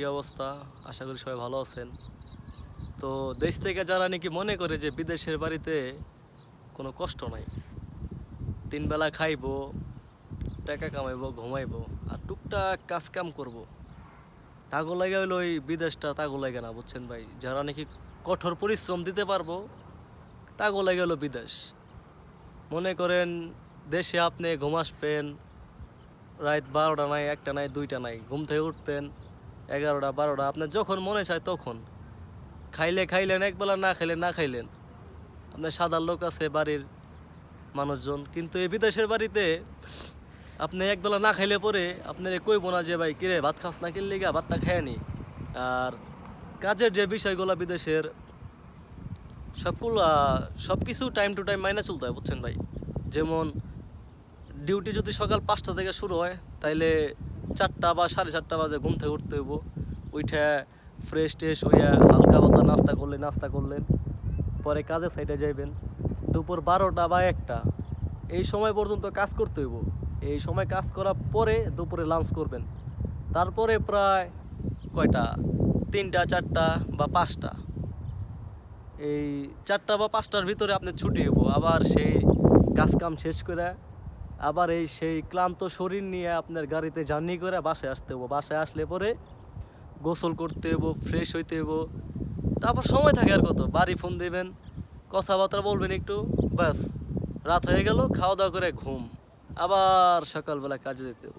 কি অবস্থা? আশা করি সবাই ভালো আছেন। তো দেশ থেকে যারা নাকি মনে করে যে বিদেশের বাড়িতে কোনো কষ্ট নাই, 3 বেলা খাইবো, টাকা কামাইবো, ঘুমাইবো আর টুকটাক কাজ কাম করবো, তাগো লাগে হইলো ওই বিদেশটা, তাগো লাগে না, বুঝছেন ভাই? যারা নাকি কঠোর পরিশ্রম দিতে পারবো, তাগো লাগে হলো বিদেশ। মনে করেন দেশে আপনি ঘুম আসবেন রাত 12টা নাই, 1টা নাই, 2টা নাই, ঘুম থেকে উঠবেন 11টা 12টা, আপনার যখন মনে চায় তখন খাইলে খাইলেন, একবেলা না খাইলেন না খাইলেন। আপনার সাদা লোক আছে বাড়ির মানুষজন, কিন্তু এই বিদেশের বাড়িতে আপনি একবেলা না খাইলে পরে আপনার কইব না যে ভাই কিরে ভাত খাস না, কিনলে গা ভাতটা খায় নি। আর কাজের যে বিষয়গুলো বিদেশের, সবগুলো সব কিছু টাইম টু টাইম মাইনে চলতে হয়, বুঝছেন ভাই? যেমন ডিউটি যদি সকাল 5টা থেকে শুরু হয়, তাইলে 4টা বা 4:30 বাজে ঘুম থেকে উঠতে হইব। উঠে ফ্রেশ ট্রেশ হইয়া হালকা পাতলা নাস্তা করলেন, পরে কাজে সাইডে যাইবেন। দুপুর 12টা বা 1টা এই সময় পর্যন্ত কাজ করতে হইব। এই সময় কাজ করার পরে দুপুরে লাঞ্চ করবেন। তারপরে প্রায় কয়টা, 3টা 4টা বা 5টা, এই 4টা বা 5টার ভিতরে আপনার ছুটি হইব। আবার সেই কাজ কাম শেষ করে আবার সেই ক্লান্ত শরীর নিয়ে আপনার গাড়িতে জার্নি করে বাসায় আসতে হইব। বাসায় আসলে পরে গোসল করতে হইব, ফ্রেশ হইতে হইব। তারপর সময় থাকে আর কত, বাড়ি ফোন দিবেন, কথাবার্তা বলবেন একটু, ব্যাস রাত হয়ে গেল, খাওয়া দাওয়া করে ঘুম, আবার সকালবেলা কাজে যেতে হইব।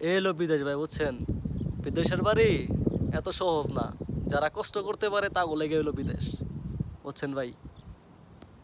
এই হলো বিদেশ ভাই, বুঝছেন? বিদেশের বাড়ি এত সহজ না। যারা কষ্ট করতে পারে তা লেগে হইলো বিদেশ, বুঝছেন ভাই?